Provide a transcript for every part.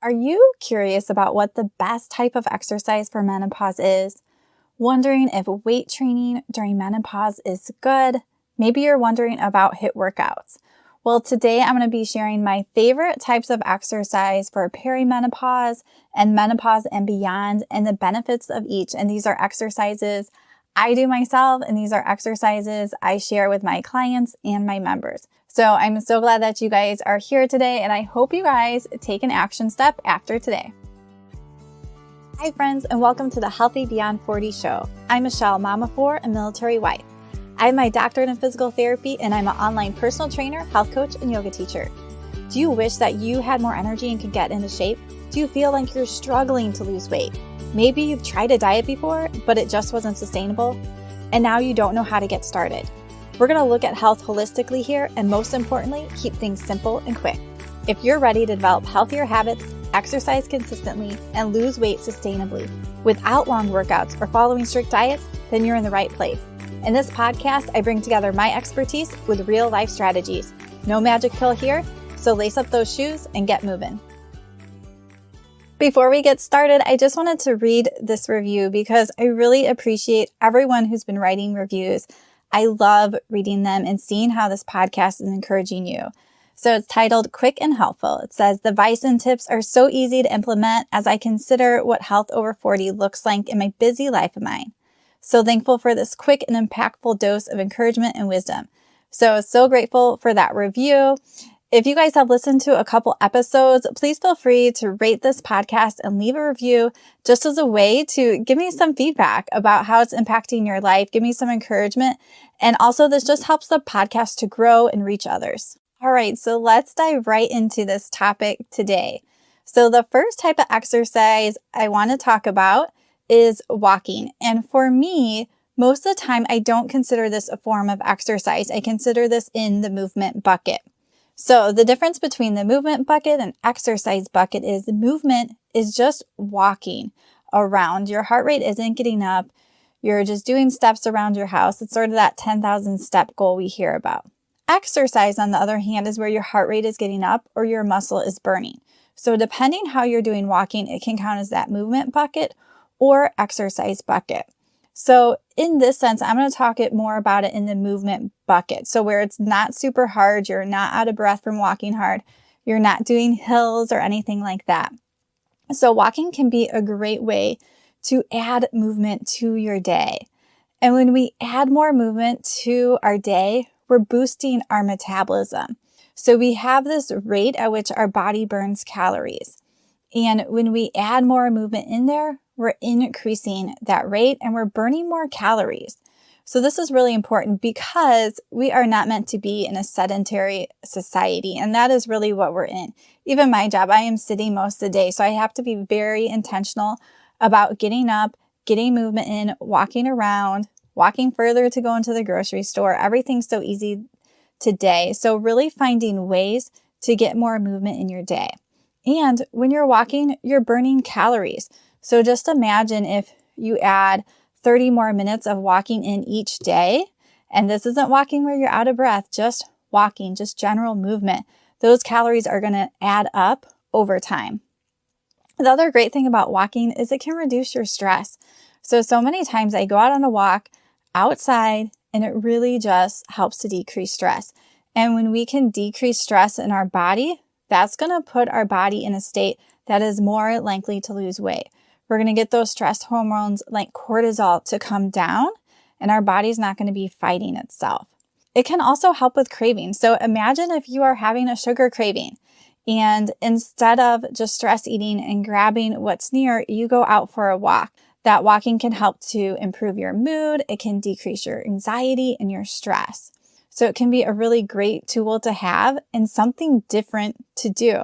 Are you curious about what the best type of exercise for menopause is? Wondering if weight training during menopause is good? Maybe you're wondering about HIIT workouts. Well, today I'm going to be sharing my favorite types of exercise for perimenopause and menopause and beyond and the benefits of each. And these are exercises I do myself, and these are exercises I share with my clients and my members. So I'm so glad that you guys are here today, and I hope you guys take an action step after today. Hi friends, and welcome to the Healthy Beyond 40 show. I'm MIchele, mom of four, and military wife. I have my doctorate in physical therapy, and I'm an online personal trainer, health coach, and yoga teacher. Do you wish that you had more energy and could get into shape? Do you feel like you're struggling to lose weight? Maybe you've tried a diet before, but it just wasn't sustainable, and now you don't know how to get started. We're going to look at health holistically here, and most importantly, keep things simple and quick. If you're ready to develop healthier habits, exercise consistently, and lose weight sustainably without long workouts or following strict diets, then you're in the right place. In this podcast, I bring together my expertise with real life strategies. No magic pill here, so lace up those shoes and get moving. Before we get started, I just wanted to read this review because I really appreciate everyone who's been writing reviews. I love reading them and seeing how this podcast is encouraging you. So it's titled Quick and Helpful. It says, the advice and tips are so easy to implement as I consider what health over 40 looks like in my busy life of mine. So thankful for this quick and impactful dose of encouragement and wisdom. So grateful for that review. If you guys have listened to a couple episodes, please feel free to rate this podcast and leave a review just as a way to give me some feedback about how it's impacting your life, give me some encouragement. And also this just helps the podcast to grow and reach others. All right, so let's dive right into this topic today. So the first type of exercise I want to talk about is walking. And for me, most of the time, I don't consider this a form of exercise. I consider this in the movement bucket. So the difference between the movement bucket and exercise bucket is the movement is just walking around. Your heart rate isn't getting up. You're just doing steps around your house. It's sort of that 10,000 step goal we hear about. Exercise, on the other hand, is where your heart rate is getting up or your muscle is burning. So depending how you're doing walking, it can count as that movement bucket or exercise bucket. So in this sense, I'm going to talk more about it in the movement bucket. So where it's not super hard, you're not out of breath from walking hard, you're not doing hills or anything like that. So walking can be a great way to add movement to your day. And when we add more movement to our day, we're boosting our metabolism. So we have this rate at which our body burns calories. And when we add more movement in there, we're increasing that rate and we're burning more calories. So this is really important because we are not meant to be in a sedentary society. And that is really what we're in. Even my job, I am sitting most of the day. So I have to be very intentional about getting up, getting movement in, walking around, walking further to go into the grocery store. Everything's so easy today. So really finding ways to get more movement in your day. And when you're walking, you're burning calories. So just imagine if you add 30 more minutes of walking in each day, and this isn't walking where you're out of breath, just walking, just general movement. Those calories are going to add up over time. The other great thing about walking is it can reduce your stress. So many times I go out on a walk outside and it really just helps to decrease stress. And when we can decrease stress in our body, that's going to put our body in a state that is more likely to lose weight. We're going to get those stress hormones like cortisol to come down, and our body's not going to be fighting itself. It can also help with cravings. So imagine if you are having a sugar craving, and instead of just stress eating and grabbing what's near, you go out for a walk. That walking can help to improve your mood. It can decrease your anxiety and your stress. So it can be a really great tool to have and something different to do.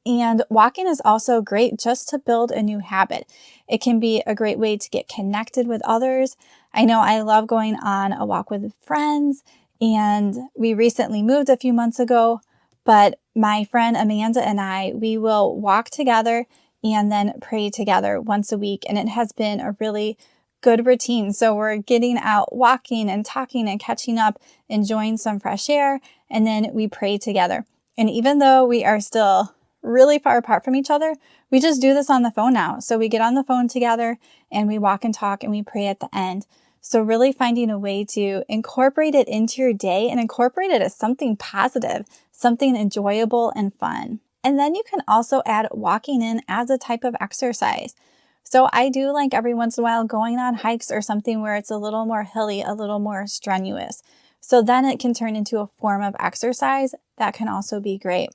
And walking is also great just to build a new habit. It can be a great way to get connected with others. I know I love going on a walk with friends, and we recently moved a few months ago, but my friend Amanda and we will walk together and then pray together once a week. And it has been a really good routine. So we're getting out, walking and talking and catching up, enjoying some fresh air, and then we pray together. And even though we are still really far apart from each other, we just do this on the phone now. So we get on the phone together and we walk and talk and we pray at the end. So really finding a way to incorporate it into your day and incorporate it as something positive, something enjoyable and fun. And then you can also add walking in as a type of exercise. So I do like every once in a while going on hikes or something where it's a little more hilly, a little more strenuous. So then it can turn into a form of exercise that can also be great.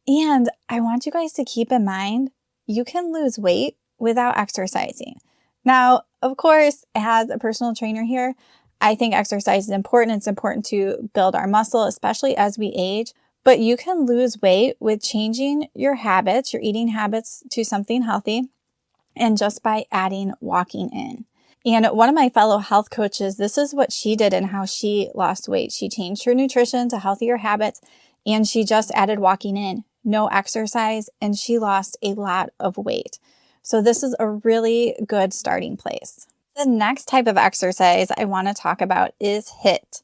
And I want you guys to keep in mind, you can lose weight without exercising. Now, of course, as a personal trainer here, I think exercise is important. It's important to build our muscle, especially as we age. But you can lose weight with changing your habits, your eating habits to something healthy, and just by adding walking in. And one of my fellow health coaches, this is what she did and how she lost weight. She changed her nutrition to healthier habits, and she just added walking in, no exercise, and she lost a lot of weight. So this is a really good starting place. The next type of exercise I want to talk about is HIIT.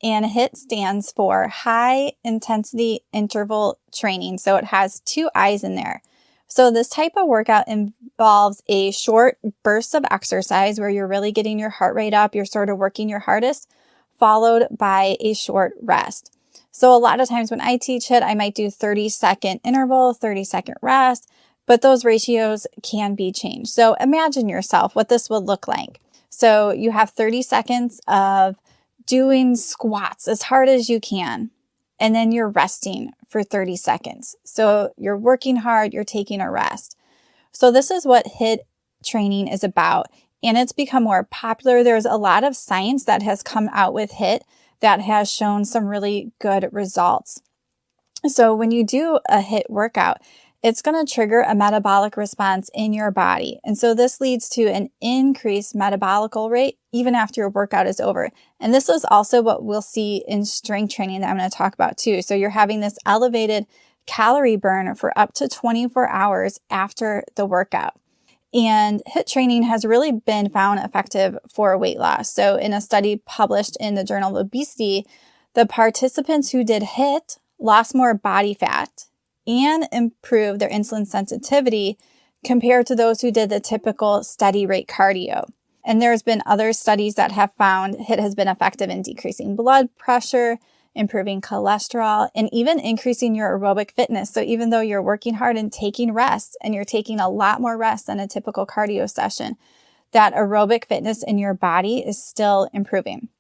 And HIIT stands for High Intensity Interval Training. So it has two I's in there. So this type of workout involves a short burst of exercise where you're really getting your heart rate up, you're sort of working your hardest, followed by a short rest. So a lot of times when I teach HIIT, I might do 30-second interval, 30-second rest, but those ratios can be changed. So imagine yourself what this would look like. So you have 30 seconds of doing squats as hard as you can, and then you're resting for 30 seconds. So you're working hard, you're taking a rest. So this is what HIIT training is about, and it's become more popular. There's a lot of science that has come out with HIIT that has shown some really good results. So when you do a HIIT workout, it's going to trigger a metabolic response in your body. And so this leads to an increased metabolic rate even after your workout is over. And this is also what we'll see in strength training that I'm going to talk about too. So you're having this elevated calorie burn for up to 24 hours after the workout. And HIIT training has really been found effective for weight loss. So in a study published in the Journal of Obesity, the participants who did HIIT lost more body fat and improved their insulin sensitivity compared to those who did the typical steady rate cardio. And there's been other studies that have found HIIT has been effective in decreasing blood pressure, improving cholesterol, and even increasing your aerobic fitness. So even though you're working hard and taking rest, and you're taking a lot more rest than a typical cardio session, that aerobic fitness in your body is still improving.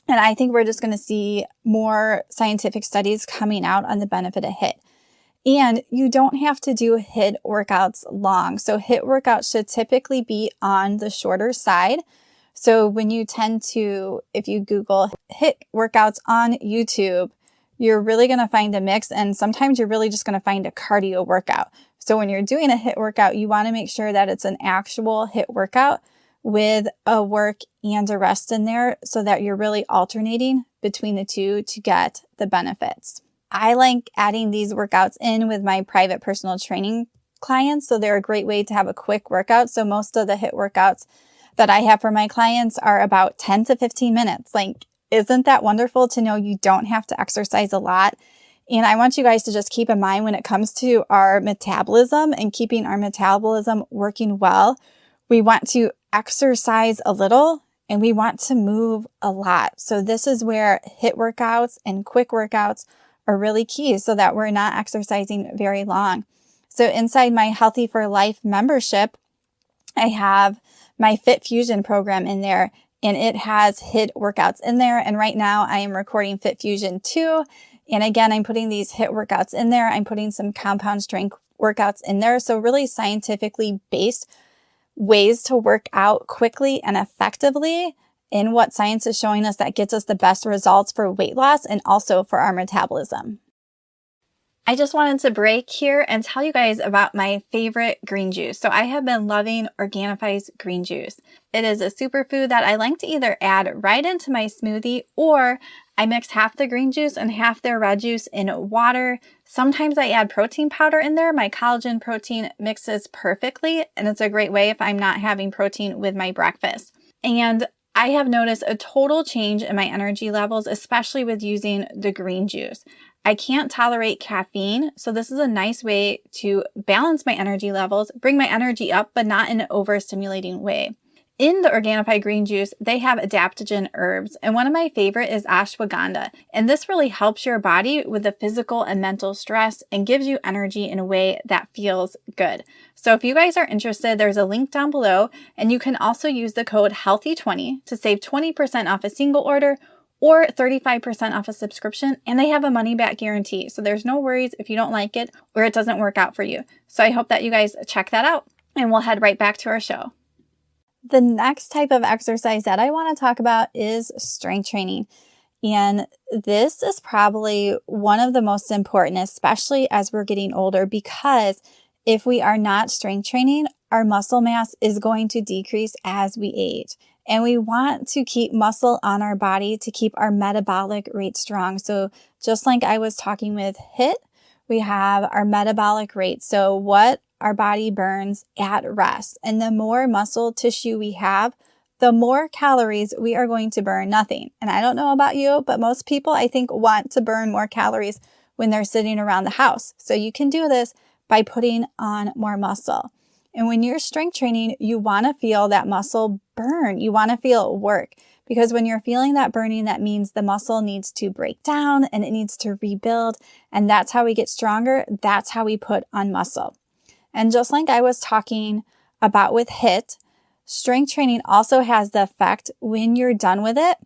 And I think we're just going to see more scientific studies coming out on the benefit of HIIT. And you don't have to do HIIT workouts long. So HIIT workouts should typically be on the shorter side. So when you tend to, if you Google HIIT workouts on YouTube, you're really going to find a mix. And sometimes you're really just going to find a cardio workout. So when you're doing a HIIT workout, you want to make sure that it's an actual HIIT workout with a work and a rest in there so that you're really alternating between the two to get the benefits. I like adding these workouts in with my private personal training clients. So they're a great way to have a quick workout. So most of the HIIT workouts that I have for my clients are about 10 to 15 minutes. Like, isn't that wonderful to know you don't have to exercise a lot? And I want you guys to just keep in mind when it comes to our metabolism and keeping our metabolism working well, we want to exercise a little and we want to move a lot. So this is where HIIT workouts and quick workouts are really key so that we're not exercising very long. So inside my Healthy for Life membership, I have my Fit Fusion program in there, and it has HIIT workouts in there. And right now I am recording Fit Fusion 2. And again, I'm putting these HIIT workouts in there. I'm putting some compound strength workouts in there. So really scientifically based ways to work out quickly and effectively in what science is showing us that gets us the best results for weight loss and also for our metabolism. I just wanted to break here and tell you guys about my favorite green juice. So I have been loving Organifi's green juice. It is a superfood that I like to either add right into my smoothie, or I mix half the green juice and half their red juice in water. Sometimes I add protein powder in there. My collagen protein mixes perfectly, and it's a great way if I'm not having protein with my breakfast. And I have noticed a total change in my energy levels, especially with using the green juice. I can't tolerate caffeine, so this is a nice way to balance my energy levels, bring my energy up, but not in an overstimulating way. In the Organifi green juice, they have adaptogen herbs, and one of my favorite is ashwagandha. And this really helps your body with the physical and mental stress and gives you energy in a way that feels good. So if you guys are interested, there's a link down below, and you can also use the code HEALTHY20 to save 20% off a single order or 35% off a subscription, and they have a money back guarantee. So there's no worries if you don't like it or it doesn't work out for you. So I hope that you guys check that out, and we'll head right back to our show. The next type of exercise that I want to talk about is strength training. And this is probably one of the most important, especially as we're getting older, because if we are not strength training, our muscle mass is going to decrease as we age. And we want to keep muscle on our body to keep our metabolic rate strong. So just like I was talking with HIIT, we have our metabolic rate. So what our body burns at rest. And the more muscle tissue we have, the more calories we are going to burn. Nothing. And I don't know about you, but most people, I think, want to burn more calories when they're sitting around the house. So you can do this by putting on more muscle. And when you're strength training, you want to feel that muscle burn. You want to feel it work, because when you're feeling that burning, that means the muscle needs to break down and it needs to rebuild. And that's how we get stronger. That's how we put on muscle. And just like I was talking about with HIIT, strength training also has the effect when you're done with it,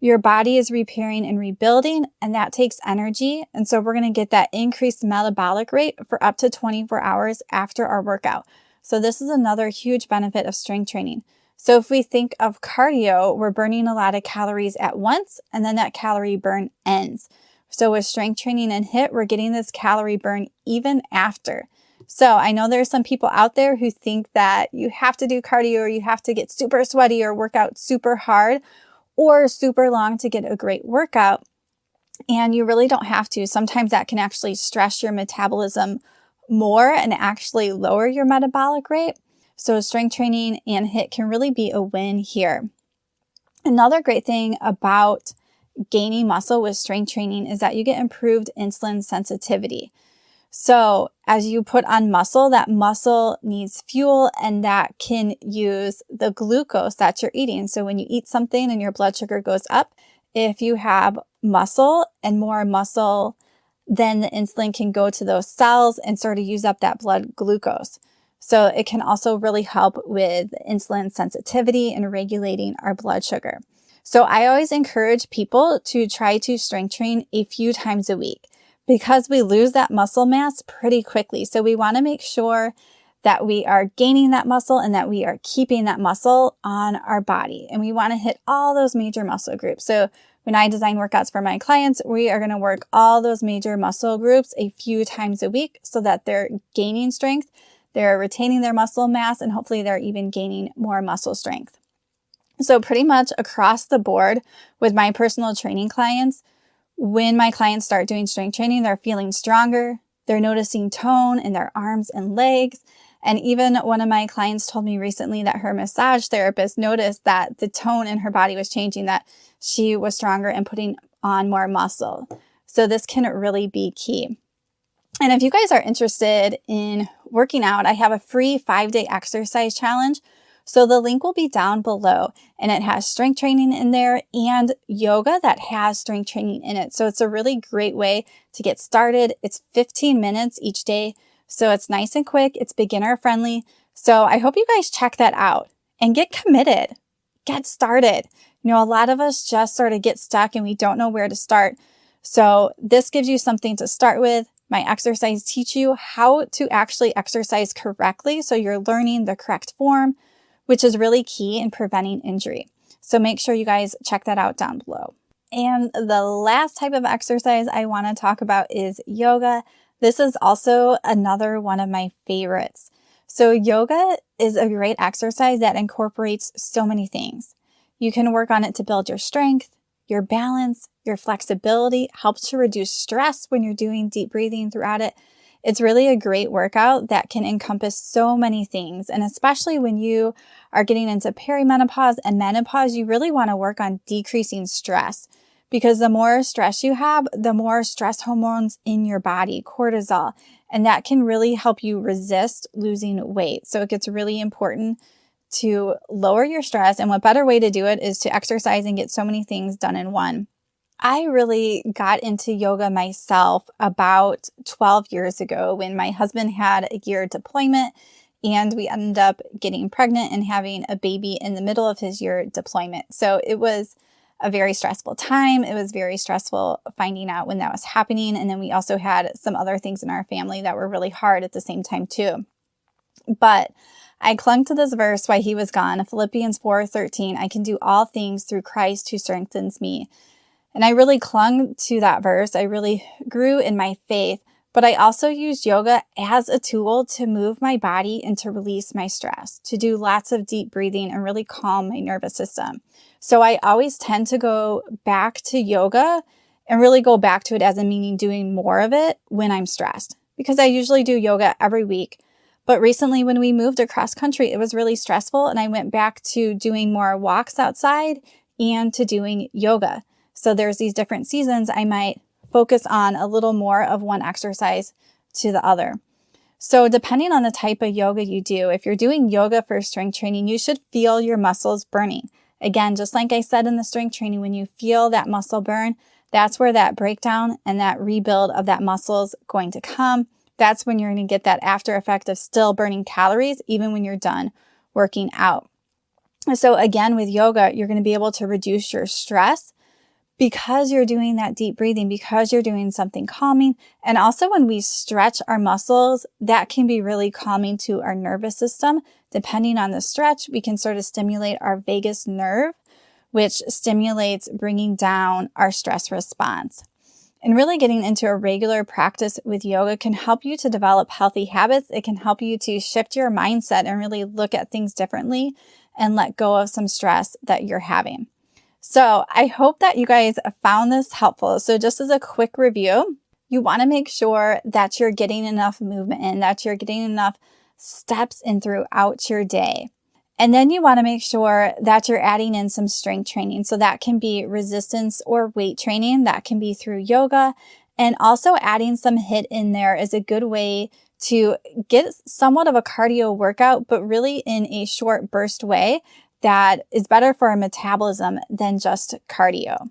your body is repairing and rebuilding, and that takes energy. And so we're going to get that increased metabolic rate for up to 24 hours after our workout. So this is another huge benefit of strength training. So if we think of cardio, we're burning a lot of calories at once, and then that calorie burn ends. So with strength training and HIIT, we're getting this calorie burn even after. So I know there's some people out there who think that you have to do cardio or you have to get super sweaty or work out super hard or super long to get a great workout. And you really don't have to. Sometimes that can actually stress your metabolism more and actually lower your metabolic rate. So strength training and HIIT can really be a win here. Another great thing about gaining muscle with strength training is that you get improved insulin sensitivity. So as you put on muscle, that muscle needs fuel, and that can use the glucose that you're eating. So when you eat something and your blood sugar goes up, if you have muscle and more muscle, then the insulin can go to those cells and sort of use up that blood glucose. So it can also really help with insulin sensitivity and regulating our blood sugar. So I always encourage people to try to strength train a few times a week, because we lose that muscle mass pretty quickly. So we want to make sure that we are gaining that muscle and that we are keeping that muscle on our body. And we want to hit all those major muscle groups. So when I design workouts for my clients, we are going to work all those major muscle groups a few times a week so that they're gaining strength, they're retaining their muscle mass, and hopefully they're even gaining more muscle strength. So pretty much across the board with my personal training clients, when my clients start doing strength training, they're feeling stronger. They're noticing tone in their arms and legs. And even one of my clients told me recently that her massage therapist noticed that the tone in her body was changing, that she was stronger and putting on more muscle. So this can really be key. And if you guys are interested in working out, I have a free 5-day exercise challenge. So the link will be down below, and it has strength training in there and yoga that has strength training in it. So it's a really great way to get started. It's 15 minutes each day. So it's nice and quick. It's beginner friendly. So I hope you guys check that out and get committed. Get started. You know, a lot of us just sort of get stuck and we don't know where to start. So this gives you something to start with. My exercise teach you how to actually exercise correctly. So you're learning the correct form, which is really key in preventing injury. So make sure you guys check that out down below. And the last type of exercise I want to talk about is yoga. This is also another one of my favorites. So yoga is a great exercise that incorporates so many things. You can work on it to build your strength, your balance, your flexibility, helps to reduce stress when you're doing deep breathing throughout it. It's really a great workout that can encompass so many things. And especially when you are getting into perimenopause and menopause, you really want to work on decreasing stress, because the more stress you have, the more stress hormones in your body, cortisol, and that can really help you resist losing weight. So it gets really important to lower your stress. And what better way to do it is to exercise and get so many things done in one. I really got into yoga myself about 12 years ago when my husband had a year deployment and we ended up getting pregnant and having a baby in the middle of his year deployment. So it was a very stressful time. It was very stressful finding out when that was happening. And then we also had some other things in our family that were really hard at the same time too. But I clung to this verse while he was gone, Philippians 4:13, I can do all things through Christ who strengthens me. And I really clung to that verse. I really grew in my faith, but I also used yoga as a tool to move my body and to release my stress, to do lots of deep breathing and really calm my nervous system. So I always tend to go back to yoga and really go back to it as a meaning doing more of it when I'm stressed, because I usually do yoga every week. But recently when we moved across country, it was really stressful and I went back to doing more walks outside and to doing yoga. So there's these different seasons I might focus on a little more of one exercise to the other. So depending on the type of yoga you do, if you're doing yoga for strength training, you should feel your muscles burning. Again, just like I said in the strength training, when you feel that muscle burn, that's where that breakdown and that rebuild of that muscle is going to come. That's when you're going to get that after effect of still burning calories, even when you're done working out. So again, with yoga, you're going to be able to reduce your stress because you're doing that deep breathing, because you're doing something calming. And also when we stretch our muscles, that can be really calming to our nervous system. Depending on the stretch, we can sort of stimulate our vagus nerve, which stimulates bringing down our stress response. And really getting into a regular practice with yoga can help you to develop healthy habits. It can help you to shift your mindset and really look at things differently and let go of some stress that you're having. So I hope that you guys found this helpful. So just as a quick review, you want to make sure that you're getting enough movement in, that you're getting enough steps in throughout your day. And then you want to make sure that you're adding in some strength training. So that can be resistance or weight training. That can be through yoga. And also adding some HIIT in there is a good way to get somewhat of a cardio workout, but really in a short burst way that is better for our metabolism than just cardio.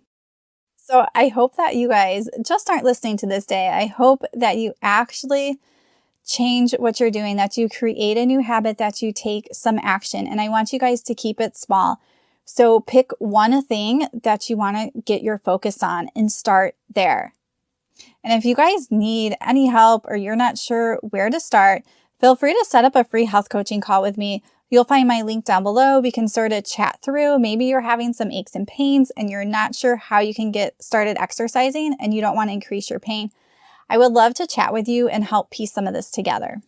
So I hope that you guys just aren't listening to this day. I hope that you actually change what you're doing, that you create a new habit, that you take some action. And I want you guys to keep it small. So pick one thing that you want to get your focus on and start there. And if you guys need any help or you're not sure where to start, feel free to set up a free health coaching call with me. You'll find my link down below. We can sort of chat through. Maybe you're having some aches and pains and you're not sure how you can get started exercising and you don't want to increase your pain. I would love to chat with you and help piece some of this together.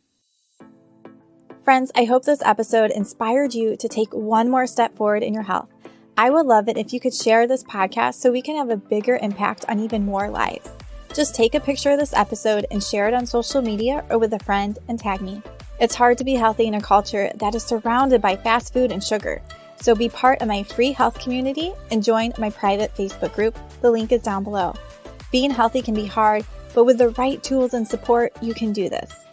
Friends, I hope this episode inspired you to take one more step forward in your health. I would love it if you could share this podcast so we can have a bigger impact on even more lives. Just take a picture of this episode and share it on social media or with a friend and tag me. It's hard to be healthy in a culture that is surrounded by fast food and sugar. So be part of my free health community and join my private Facebook group. The link is down below. Being healthy can be hard, but with the right tools and support, you can do this.